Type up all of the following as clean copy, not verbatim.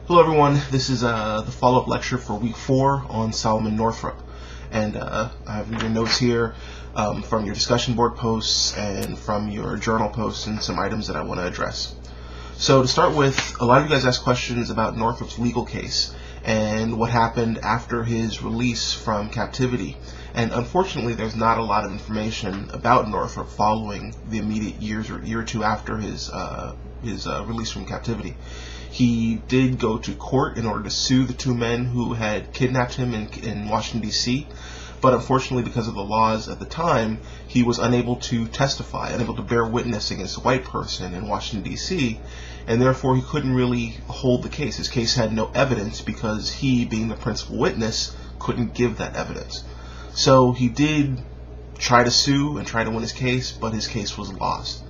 Hello everyone, this is the follow-up lecture for week 4 on Solomon Northup, and I have your notes here from your discussion board posts and from your journal posts and some items that I want to address. So to start with, a lot of you guys asked questions about Northup's legal case and what happened after his release from captivity, and unfortunately there's not a lot of information about Northup following the immediate year or two after his release from captivity. He did go to court in order to sue the two men who had kidnapped him in Washington, D.C., but unfortunately because of the laws at the time, he was unable to testify, unable to bear witness against a white person in Washington, D.C., and therefore he couldn't really hold the case. His case had no evidence because he, being the principal witness, couldn't give that evidence. So he did try to sue and try to win his case, but his case was lost.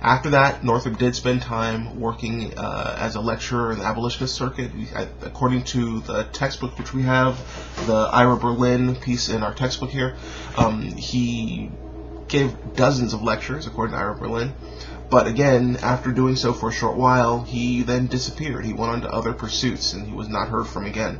After that, Northup did spend time working as a lecturer in the abolitionist circuit. According to the textbook which we have, the Ira Berlin piece in our textbook here, he gave dozens of lectures, according to Ira Berlin. But again, after doing so for a short while, he then disappeared. He went on to other pursuits, and he was not heard from again.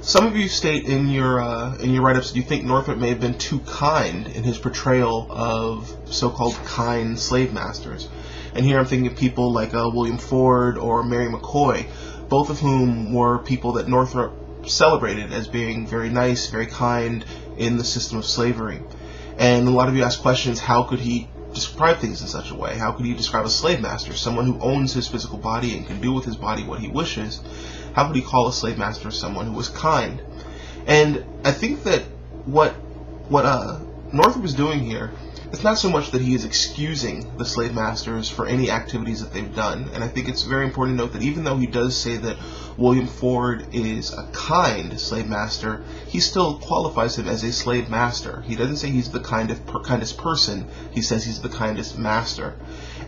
Some of you state in your write-ups that you think Northup may have been too kind in his portrayal of so-called kind slave masters. And here I'm thinking of people like William Ford or Mary McCoy, both of whom were people that Northup celebrated as being very nice, very kind in the system of slavery. And a lot of you ask questions, how could he describe things in such a way? How could he describe a slave master, someone who owns his physical body and can do with his body what he wishes? How could he call a slave master someone who was kind? And I think that what Northup is doing here, it's not so much that he is excusing the slave masters for any activities that they've done. And I think it's very important to note that even though he does say that William Ford is a kind slave master, he still qualifies him as a slave master. He doesn't say he's the kindest person. He says he's the kindest master.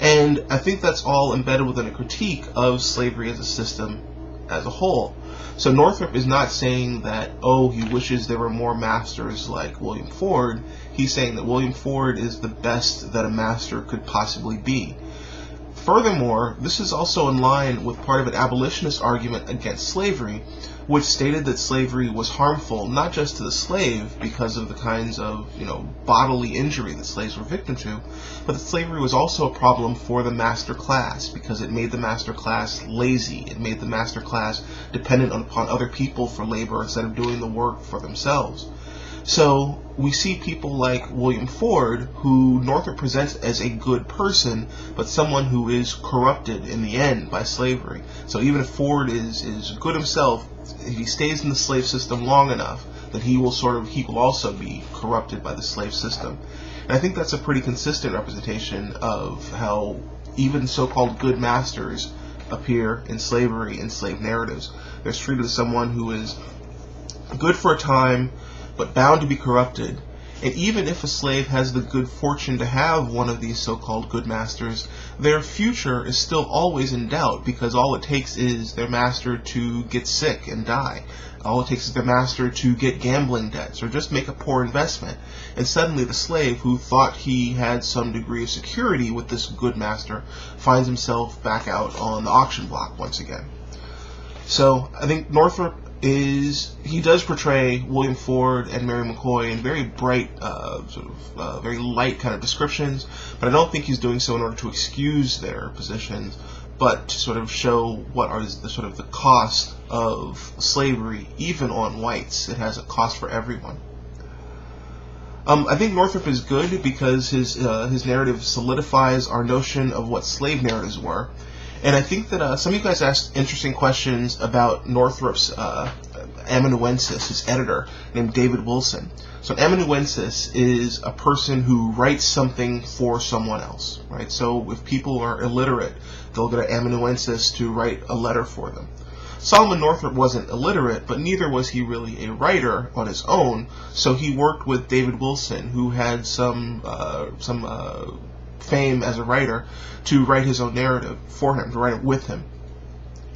And I think that's all embedded within a critique of slavery as a system as a whole. So Northup is not saying that, oh, he wishes there were more masters like William Ford. He's saying that William Ford is the best that a master could possibly be. Furthermore, this is also in line with part of an abolitionist argument against slavery, which stated that slavery was harmful not just to the slave because of the kinds of bodily injury that slaves were victim to, but that slavery was also a problem for the master class because it made the master class lazy. It made the master class dependent upon other people for labor instead of doing the work for themselves. So we see people like William Ford, who Northup presents as a good person, but someone who is corrupted in the end by slavery. So even if Ford is good himself, if he stays in the slave system long enough, then he will also be corrupted by the slave system. And I think that's a pretty consistent representation of how even so-called good masters appear in slavery and slave narratives. They're treated as someone who is good for a time, but bound to be corrupted. And even if a slave has the good fortune to have one of these so-called good masters, their future is still always in doubt because all it takes is their master to get sick and die. All it takes is their master to get gambling debts or just make a poor investment. And suddenly the slave, who thought he had some degree of security with this good master, finds himself back out on the auction block once again. So I think Northup he does portray William Ford and Mary McCoy in very bright, very light kind of descriptions, but I don't think he's doing so in order to excuse their positions, but to sort of show what are the cost of slavery, even on whites. It has a cost for everyone. I think Northup is good because his narrative solidifies our notion of what slave narratives were. And I think that some of you guys asked interesting questions about Northup's amanuensis, his editor, named David Wilson. So an amanuensis is a person who writes something for someone else, right? So if people are illiterate, they'll get an amanuensis to write a letter for them. Solomon Northup wasn't illiterate, but neither was he really a writer on his own, so he worked with David Wilson, who had some fame as a writer, to write his own narrative for him, to write it with him.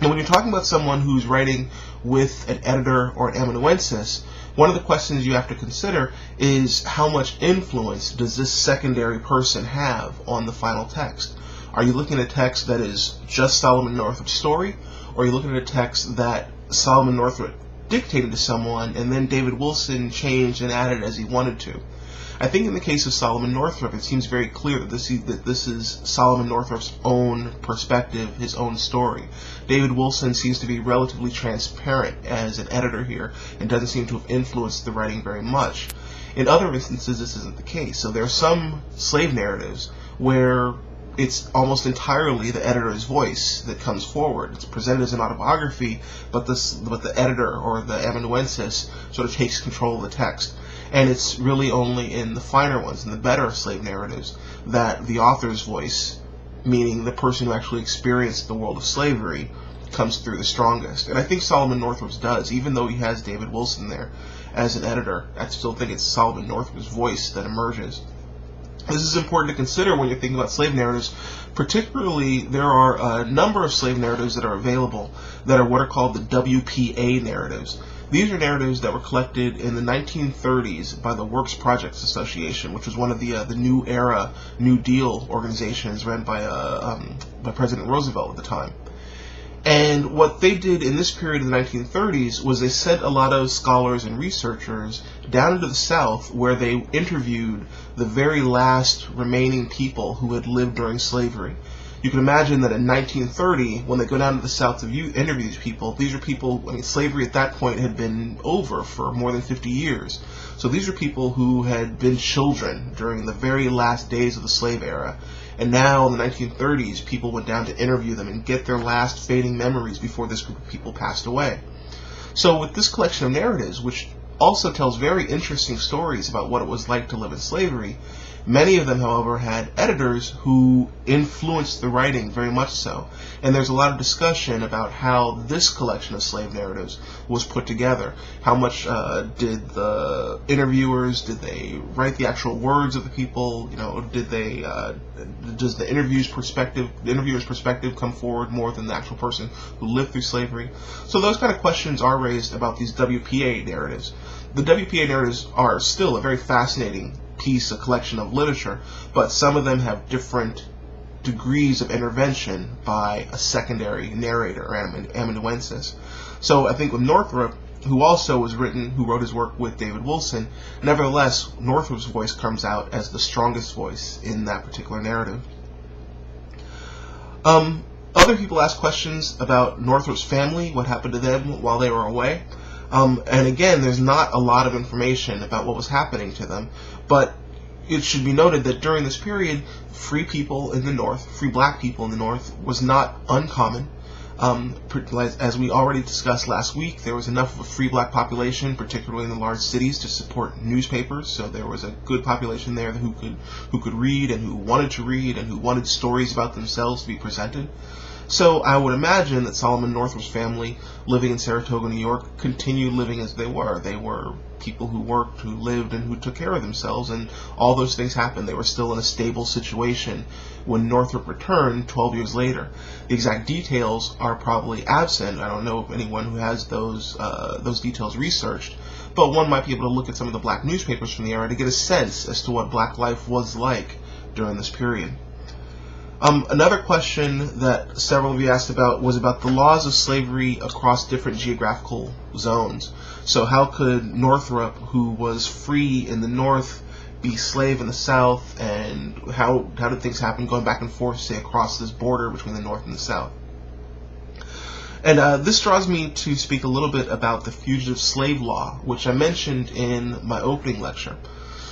And when you're talking about someone who's writing with an editor or an amanuensis, one of the questions you have to consider is how much influence does this secondary person have on the final text? Are you looking at a text that is just Solomon Northrop's story, or are you looking at a text that Solomon Northrop dictated to someone and then David Wilson changed and added as he wanted to? I think in the case of Solomon Northrop, it seems very clear that this is Solomon Northrop's own perspective, his own story. David Wilson seems to be relatively transparent as an editor here and doesn't seem to have influenced the writing very much. In other instances, this isn't the case. So there are some slave narratives where it's almost entirely the editor's voice that comes forward. It's presented as an autobiography, but the editor or the amanuensis sort of takes control of the text. And it's really only in the finer ones, in the better slave narratives, that the author's voice, meaning the person who actually experienced the world of slavery, comes through the strongest. And I think Solomon Northrop's does, even though he has David Wilson there as an editor. I still think it's Solomon Northrop's voice that emerges. This is important to consider when you're thinking about slave narratives. Particularly, there are a number of slave narratives that are available that are what are called the WPA narratives. These are narratives that were collected in the 1930s by the Works Projects Association, which was one of the New Era, New Deal organizations ran by President Roosevelt at the time. And what they did in this period of the 1930s was they sent a lot of scholars and researchers down into the South, where they interviewed the very last remaining people who had lived during slavery. You can imagine that in 1930, when they go down to the South to interview these people, slavery at that point had been over for more than 50 years. So these are people who had been children during the very last days of the slave era. And now, in the 1930s, people went down to interview them and get their last fading memories before this group of people passed away. So with this collection of narratives, which also tells very interesting stories about what it was like to live in slavery, many of them, however, had editors who influenced the writing very much so. And there's a lot of discussion about how this collection of slave narratives was put together. How much did the interviewers, did they write the actual words of the people? Does the interviewer's perspective come forward more than the actual person who lived through slavery? So those kind of questions are raised about these WPA narratives. The WPA narratives are still a very fascinating piece, a collection of literature, but some of them have different degrees of intervention by a secondary narrator or amanuensis. So I think with Northrop, who wrote his work with David Wilson, nevertheless, Northrop's voice comes out as the strongest voice in that particular narrative. Other people ask questions about Northrop's family, what happened to them while they were away. And again, there's not a lot of information about what was happening to them, but it should be noted that during this period, free people in the North, free black people in the North, was not uncommon. As we already discussed last week, there was enough of a free black population, particularly in the large cities, to support newspapers. So there was a good population there who could read and who wanted to read and who wanted stories about themselves to be presented. So I would imagine that Solomon Northrop's family, living in Saratoga, New York, continued living as they were. They were people who worked, who lived, and who took care of themselves, and all those things happened. They were still in a stable situation when Northrop returned 12 years later. The exact details are probably absent. I don't know of anyone who has those details researched, but one might be able to look at some of the black newspapers from the era to get a sense as to what black life was like during this period. Another question that several of you asked about was about the laws of slavery across different geographical zones. So how could Northrop, who was free in the North, be slave in the South, and how did things happen going back and forth, say, across this border between the North and the South? And this draws me to speak a little bit about the fugitive slave law, which I mentioned in my opening lecture.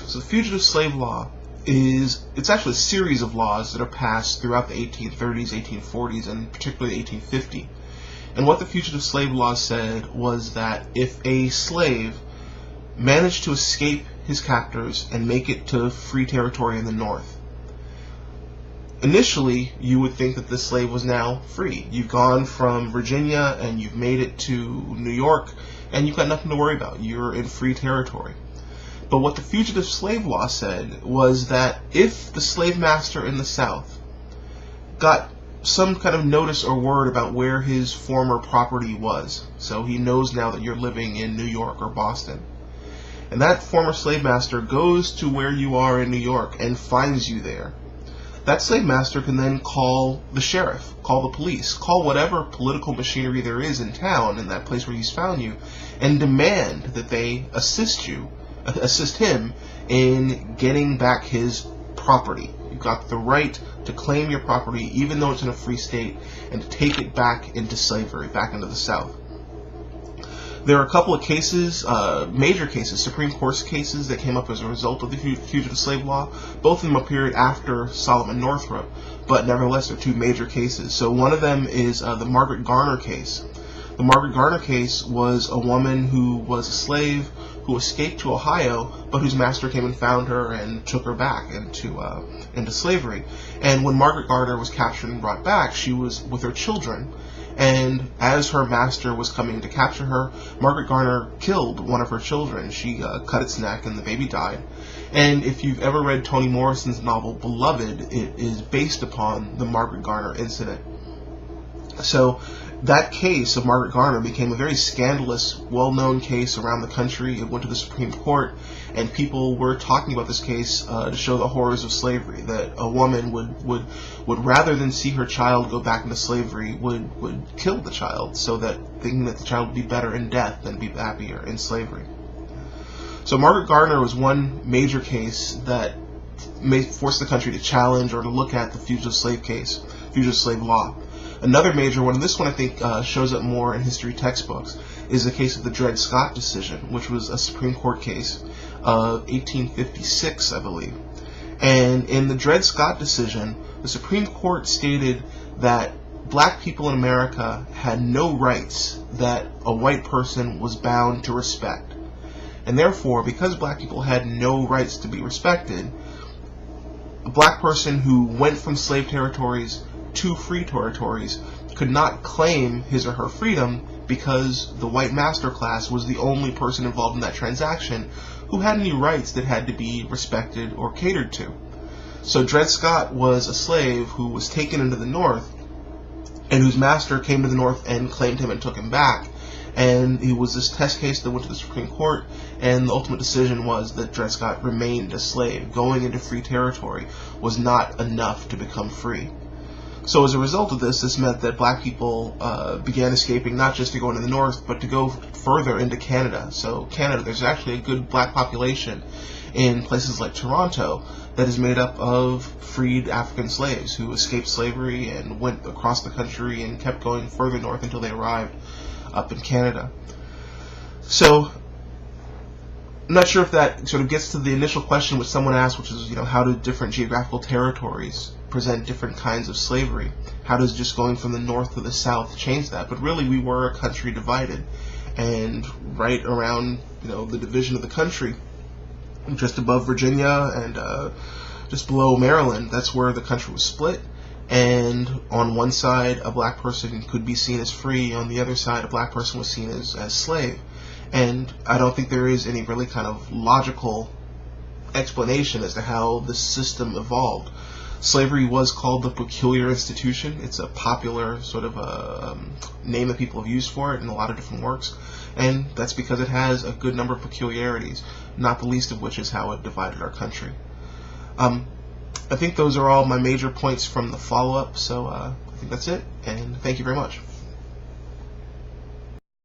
So the fugitive slave law it's actually a series of laws that are passed throughout the 1830s, 1840s, and particularly 1850. And what the fugitive slave law said was that if a slave managed to escape his captors and make it to free territory in the North, initially you would think that this slave was now free. You've gone from Virginia and you've made it to New York, and you've got nothing to worry about. You're in free territory. But what the fugitive slave law said was that if the slave master in the South got some kind of notice or word about where his former property was, so he knows now that you're living in New York or Boston, and that former slave master goes to where you are in New York and finds you there, that slave master can then call the sheriff, call the police, call whatever political machinery there is in town, in that place where he's found you, and demand that they assist him in getting back his property. You've got the right to claim your property, even though it's in a free state, and to take it back into slavery, back into the South. There are a couple of cases, major cases, Supreme Court cases that came up as a result of the Fugitive Slave Law. Both of them appeared after Solomon Northup, but nevertheless they're two major cases. So one of them is the Margaret Garner case. The Margaret Garner case was a woman who was a slave who escaped to Ohio, but whose master came and found her and took her back into slavery. And when Margaret Garner was captured and brought back, she was with her children. And as her master was coming to capture her, Margaret Garner killed one of her children. She cut its neck, and the baby died. And if you've ever read Toni Morrison's novel Beloved, it is based upon the Margaret Garner incident. So that case of Margaret Garner became a very scandalous, well-known case around the country. It went to the Supreme Court, and people were talking about this case to show the horrors of slavery, that a woman would rather than see her child go back into slavery, would kill the child, so that thinking that the child would be better in death than be happier in slavery. So Margaret Garner was one major case that may force the country to challenge or to look at the fugitive slave law. Another major one, and this one I think shows up more in history textbooks, is the case of the Dred Scott decision, which was a Supreme Court case of 1856, I believe. And in the Dred Scott decision, the Supreme Court stated that black people in America had no rights that a white person was bound to respect. And therefore, because black people had no rights to be respected, a black person who went from slave territories to free territories could not claim his or her freedom, because the white master class was the only person involved in that transaction who had any rights that had to be respected or catered to. So Dred Scott was a slave who was taken into the North, and whose master came to the North and claimed him and took him back. And it was this test case that went to the Supreme Court, and the ultimate decision was that Dred Scott remained a slave. Going into free territory was not enough to become free. So as a result of this meant that black people began escaping, not just to go into the North, but to go further into Canada. So Canada, there's actually a good black population in places like Toronto that is made up of freed African slaves who escaped slavery and went across the country and kept going further north until they arrived up in Canada. So I'm not sure if that sort of gets to the initial question which someone asked, which is, how do different geographical territories present different kinds of slavery? How does just going from the North to the South change that? But really, we were a country divided, and right around the division of the country, just above Virginia and just below Maryland, that's where the country was split. And on one side, a black person could be seen as free. On the other side, a black person was seen as slave. And I don't think there is any really kind of logical explanation as to how the system evolved. Slavery was called the peculiar institution. It's a popular sort of name that people have used for it in a lot of different works. And that's because it has a good number of peculiarities, not the least of which is how it divided our country. I think those are all my major points from the follow-up, so I think that's it, and thank you very much.